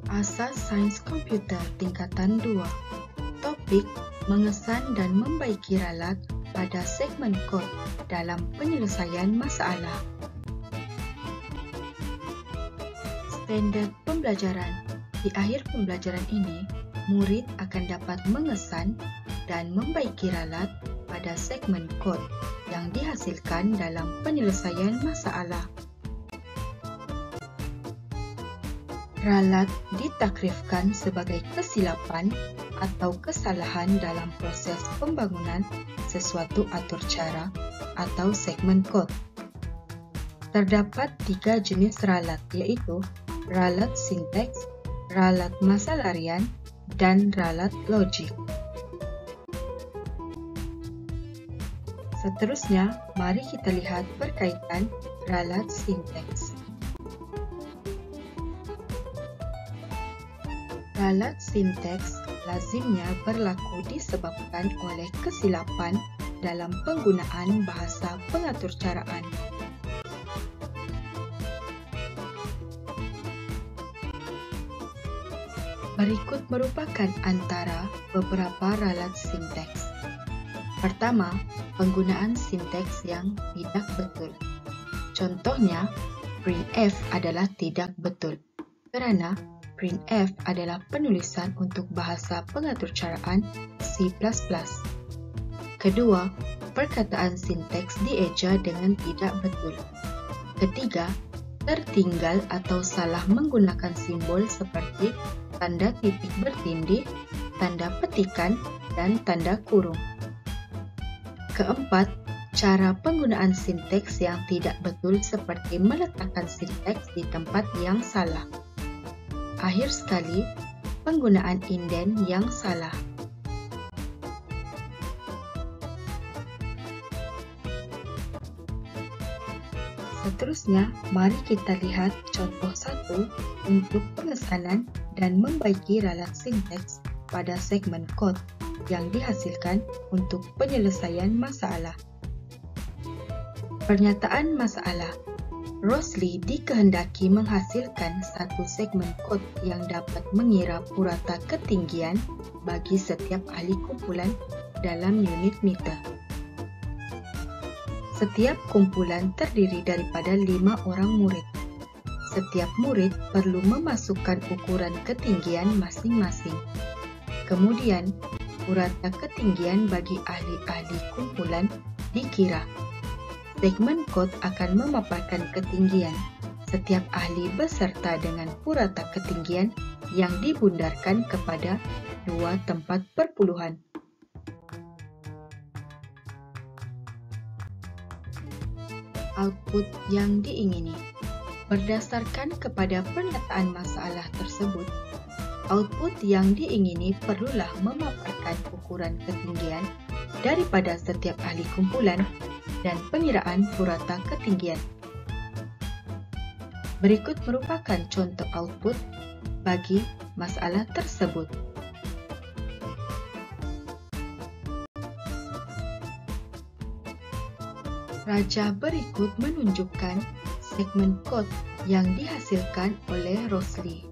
Asas Sains Komputer Tingkatan 2. Topik mengesan dan membaiki ralat pada segmen kod dalam penyelesaian masalah. Standard pembelajaran. Di akhir pembelajaran ini, murid akan dapat mengesan dan membaiki ralat pada segmen kod yang dihasilkan dalam penyelesaian masalah. Ralat ditakrifkan sebagai kesilapan atau kesalahan dalam proses pembangunan sesuatu atur cara atau segmen kod. Terdapat 3 jenis ralat, yaitu ralat sinteks, ralat masalarian, dan ralat logik. Seterusnya, mari kita lihat berkaitan ralat sinteks. Ralat sinteks lazimnya berlaku disebabkan oleh kesilapan dalam penggunaan bahasa pengaturcaraan. Berikut merupakan antara beberapa ralat sinteks. Pertama, penggunaan sinteks yang tidak betul. Contohnya, printf adalah tidak betul, karena printf adalah penulisan untuk bahasa pengaturcaraan C++. Kedua, perkataan sinteks dieja dengan tidak betul. Ketiga, tertinggal atau salah menggunakan simbol seperti tanda titik bertindih, tanda petikan, dan tanda kurung. Keempat, cara penggunaan sinteks yang tidak betul seperti meletakkan sinteks di tempat yang salah. Akhir sekali, penggunaan inden yang salah. Seterusnya, mari kita lihat contoh 1 untuk pengesanan dan membaiki ralat sinteks pada segmen kod yang dihasilkan untuk penyelesaian masalah. Pernyataan masalah. Rosli dikehendaki menghasilkan satu segmen kod yang dapat mengira purata ketinggian bagi setiap ahli kumpulan dalam unit meter. Setiap kumpulan terdiri daripada 5 orang murid. Setiap murid perlu memasukkan ukuran ketinggian masing-masing. Kemudian, purata ketinggian bagi ahli-ahli kumpulan dikira. Segmen kod akan memaparkan ketinggian setiap ahli beserta dengan purata ketinggian yang dibundarkan kepada 2 tempat perpuluhan. Output yang diingini. Berdasarkan kepada pernyataan masalah tersebut, output yang diingini perlulah memaparkan ukuran ketinggian daripada setiap ahli kumpulan dan pengiraan purata ketinggian. Berikut merupakan contoh output bagi masalah tersebut. Raja berikut menunjukkan segmen kod yang dihasilkan oleh Rosli.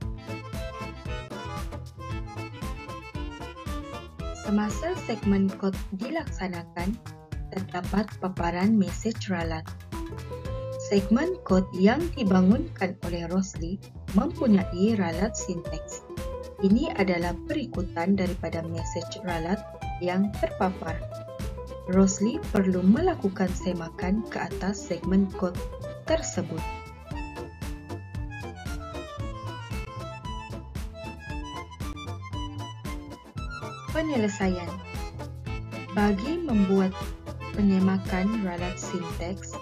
Semasa segmen kod dilaksanakan, terdapat paparan message ralat. Segmen kod yang dibangunkan oleh Rosli mempunyai ralat sinteks. Ini adalah berikutan daripada message ralat yang terpapar. Rosli perlu melakukan semakan ke atas segmen kod tersebut. Penyelesaian. Bagi membuat penyemakan ralat sinteks,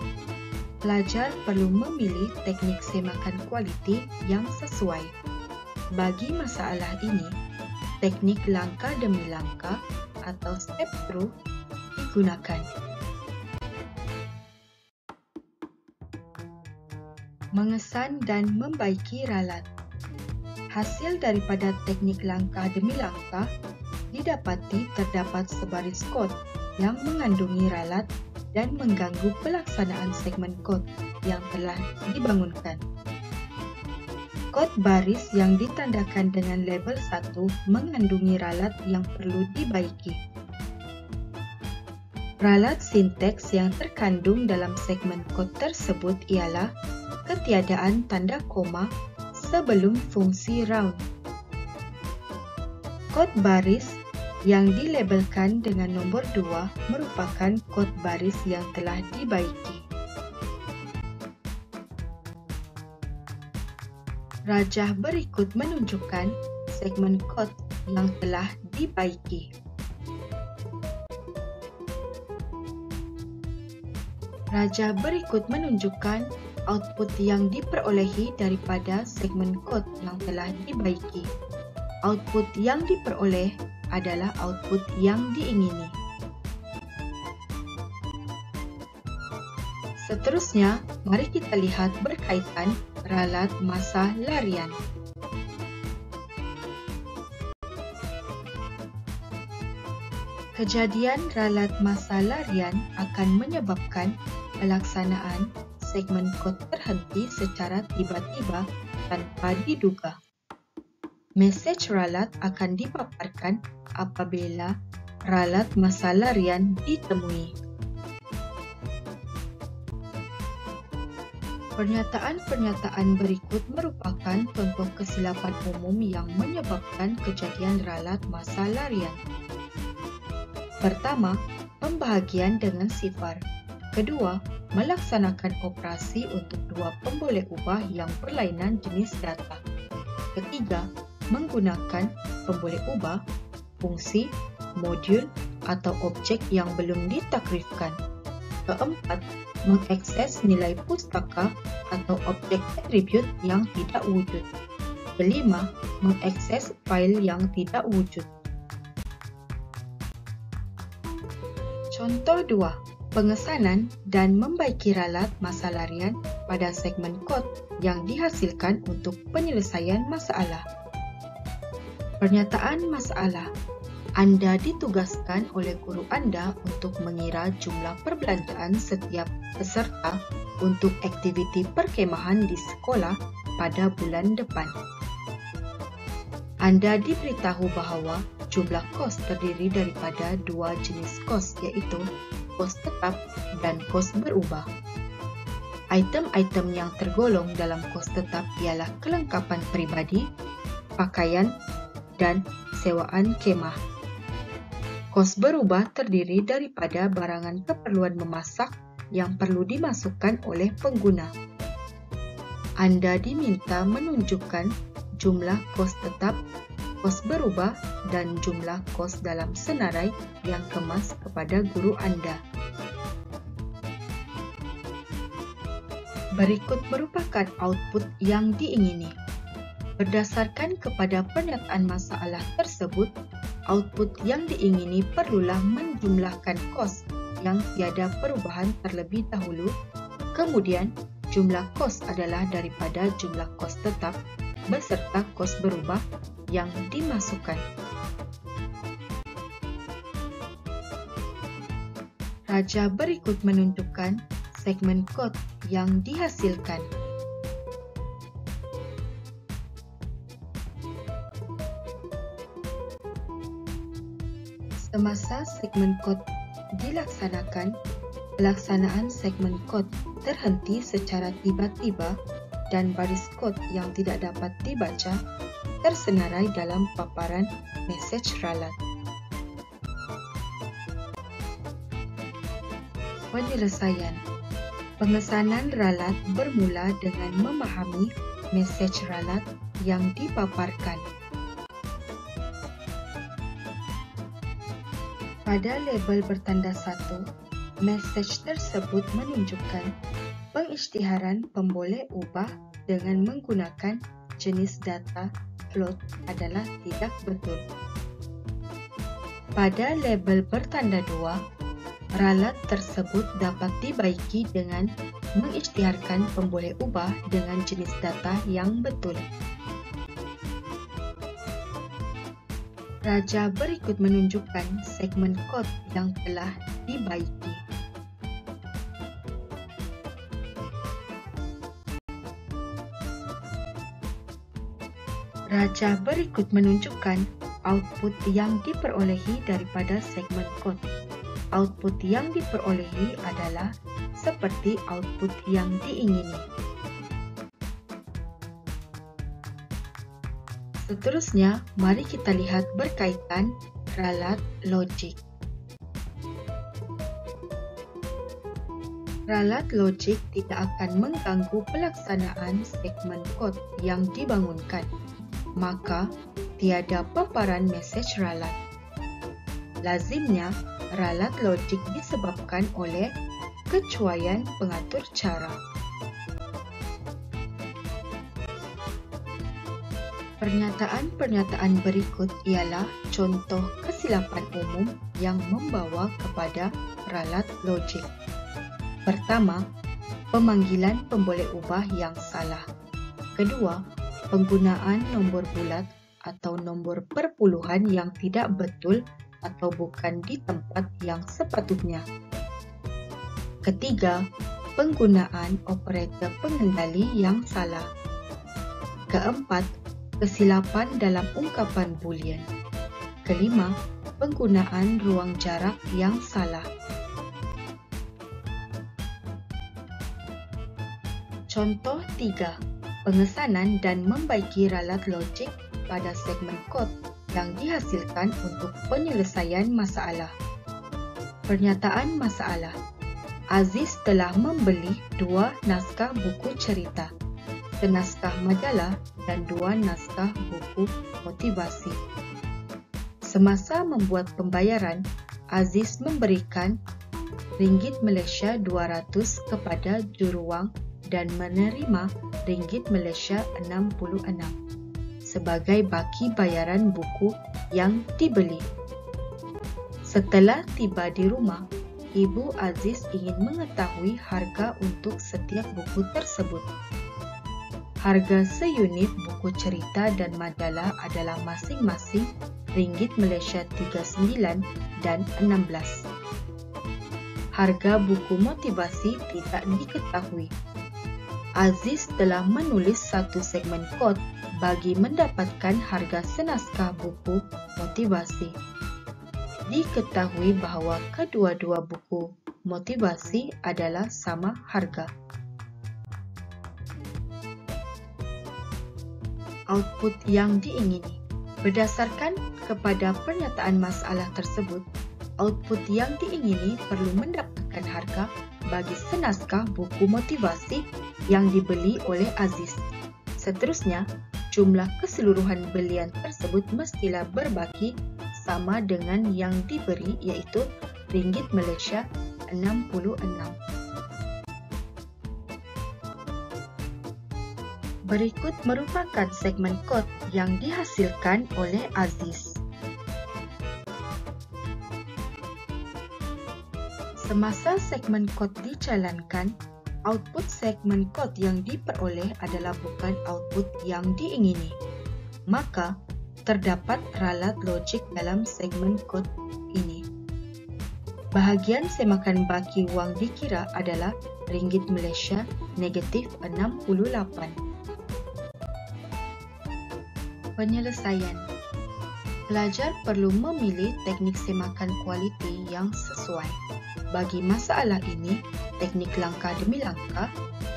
pelajar perlu memilih teknik semakan kualiti yang sesuai. Bagi masalah ini, teknik langkah demi langkah atau step through digunakan. Mengesan dan membaiki ralat. Hasil daripada teknik langkah demi langkah didapati terdapat sebaris kod yang mengandungi ralat dan mengganggu pelaksanaan segmen kod yang telah dibangunkan. Kod baris yang ditandakan dengan label 1 mengandungi ralat yang perlu dibaiki. Ralat sinteks yang terkandung dalam segmen kod tersebut ialah ketiadaan tanda koma sebelum fungsi round. Kod baris yang dilabelkan dengan nombor 2 merupakan kod baris yang telah dibaiki. Rajah berikut menunjukkan segmen kod yang telah dibaiki. Rajah berikut menunjukkan output yang diperolehi daripada segmen kod yang telah dibaiki. Output yang diperoleh adalah output yang diingini. Seterusnya, mari kita lihat berkaitan ralat masa larian. Kejadian ralat masa larian akan menyebabkan pelaksanaan segmen kod terhenti secara tiba-tiba tanpa diduga. Mesej ralat akan dipaparkan apabila ralat masa larian ditemui. Pernyataan-pernyataan berikut merupakan contoh kesilapan umum yang menyebabkan kejadian ralat masa larian. Pertama, pembahagian dengan sifar. Kedua, melaksanakan operasi untuk dua pemboleh ubah yang berlainan jenis data. Ketiga, menggunakan pemboleh ubah, fungsi, modul, atau objek yang belum ditakrifkan. Keempat, mengakses nilai pustaka atau objek atribut yang tidak wujud. Kelima, mengakses fail yang tidak wujud. Contoh 2. Pengesanan dan membaiki ralat masa larian pada segmen kod yang dihasilkan untuk penyelesaian masalah. Pernyataan masalah. Anda ditugaskan oleh guru Anda untuk mengira jumlah perbelanjaan setiap peserta untuk aktiviti perkemahan di sekolah pada bulan depan. Anda diberitahu bahawa jumlah kos terdiri daripada dua jenis kos, iaitu kos tetap dan kos berubah. Item-item yang tergolong dalam kos tetap ialah kelengkapan peribadi, pakaian, dan sewaan kemah. Kos berubah terdiri daripada barangan keperluan memasak yang perlu dimasukkan oleh pengguna. Anda diminta menunjukkan jumlah kos tetap, kos berubah, dan jumlah kos dalam senarai yang kemas kepada guru Anda. Berikut merupakan output yang diingini. Berdasarkan kepada pernyataan masalah tersebut, output yang diingini perlulah menjumlahkan kos yang tiada perubahan terlebih dahulu, kemudian jumlah kos adalah daripada jumlah kos tetap beserta kos berubah yang dimasukkan. Rajah berikut menunjukkan segmen kod yang dihasilkan. Semasa segmen kod dilaksanakan, pelaksanaan segmen kod terhenti secara tiba-tiba dan baris kod yang tidak dapat dibaca tersenarai dalam paparan mesej ralat. Penyelesaian. Pengesanan ralat bermula dengan memahami mesej ralat yang dipaparkan. Pada label bertanda 1, mesej tersebut menunjukkan pengisytiharan pemboleh ubah dengan menggunakan jenis data float adalah tidak betul. Pada label bertanda 2, ralat tersebut dapat dibaiki dengan mengisytiharkan pemboleh ubah dengan jenis data yang betul. Rajah berikut menunjukkan segmen kod yang telah dibaiki. Raja berikut menunjukkan output yang diperolehi daripada segmen kod. Output yang diperolehi adalah seperti output yang diingini. Seterusnya, mari kita lihat berkaitan ralat logik. Ralat logik tidak akan mengganggu pelaksanaan segmen kod yang dibangunkan, maka tiada paparan mesej ralat. Lazimnya, ralat logik disebabkan oleh kecuaian pengatur cara. Pernyataan-pernyataan berikut ialah contoh kesilapan umum yang membawa kepada ralat logik. Pertama, pemanggilan pemboleh ubah yang salah. Kedua, penggunaan nombor bulat atau nombor perpuluhan yang tidak betul atau bukan di tempat yang sepatutnya. Ketiga, penggunaan operator pengendali yang salah. Keempat, kesilapan dalam ungkapan boolean. Kelima, penggunaan ruang jarak yang salah. Contoh 3. Pengesanan dan membaiki ralat logik pada segmen kod yang dihasilkan untuk penyelesaian masalah. Pernyataan masalah. Aziz telah membeli 2 naskah buku cerita, senaskah majalah dan 2 naskah buku motivasi. Semasa membuat pembayaran, Aziz memberikan ringgit Malaysia 200 kepada juruwang dan menerima ringgit Malaysia 66 sebagai baki bayaran buku yang dibeli. Setelah tiba di rumah, Ibu Aziz ingin mengetahui harga untuk setiap buku tersebut. Harga seunit buku cerita dan majalah adalah masing-masing ringgit Malaysia 39 dan 16. Harga buku motivasi tidak diketahui. Aziz telah menulis satu segmen kod bagi mendapatkan harga senaskah buku motivasi. Diketahui bahawa kedua-dua buku motivasi adalah sama harga. Output yang diingini. Berdasarkan kepada pernyataan masalah tersebut, output yang diingini perlu mendapatkan harga bagi senaskah buku motivasi yang dibeli oleh Aziz. Seterusnya, jumlah keseluruhan belian tersebut mestilah berbaki sama dengan yang diberi, iaitu ringgit Malaysia 66. Berikut merupakan segmen kod yang dihasilkan oleh Aziz. Semasa segmen kod dijalankan, output segmen kod yang diperoleh adalah bukan output yang diingini. Maka, terdapat ralat logik dalam segmen kod ini. Bahagian semakan baki wang dikira adalah ringgit Malaysia negatif 68. Penyelesaian. Pelajar perlu memilih teknik semakan kualiti yang sesuai. Bagi masalah ini, teknik langkah demi langkah,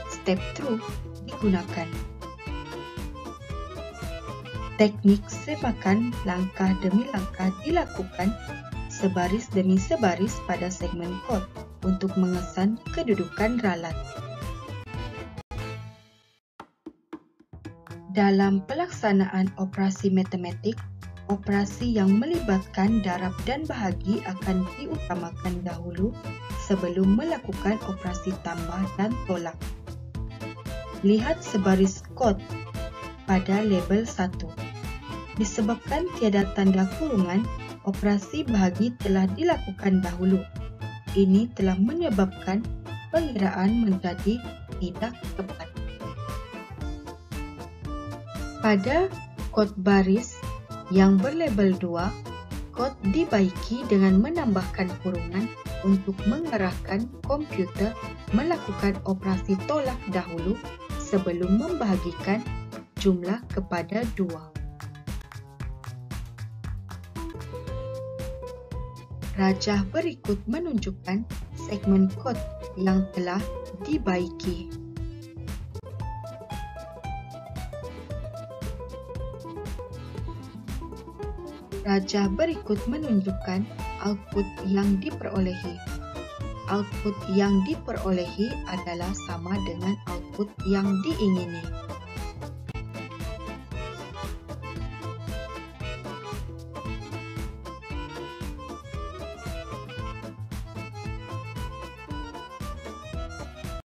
step through, digunakan. Teknik semakan langkah demi langkah dilakukan sebaris demi sebaris pada segmen kod untuk mengesan kedudukan ralat. Dalam pelaksanaan operasi matematik, operasi yang melibatkan darab dan bahagi akan diutamakan dahulu sebelum melakukan operasi tambah dan tolak. Lihat sebaris kod pada label 1. Disebabkan tiada tanda kurungan, operasi bahagi telah dilakukan dahulu. Ini telah menyebabkan pengiraan menjadi tidak tepat. Pada kod baris yang berlabel 2, kod dibaiki dengan menambahkan kurungan untuk mengarahkan komputer melakukan operasi tolak dahulu sebelum membahagikan jumlah kepada 2. Rajah berikut menunjukkan segmen kod yang telah dibaiki. Rajah berikut menunjukkan output yang diperolehi. Output yang diperolehi adalah sama dengan output yang diingini.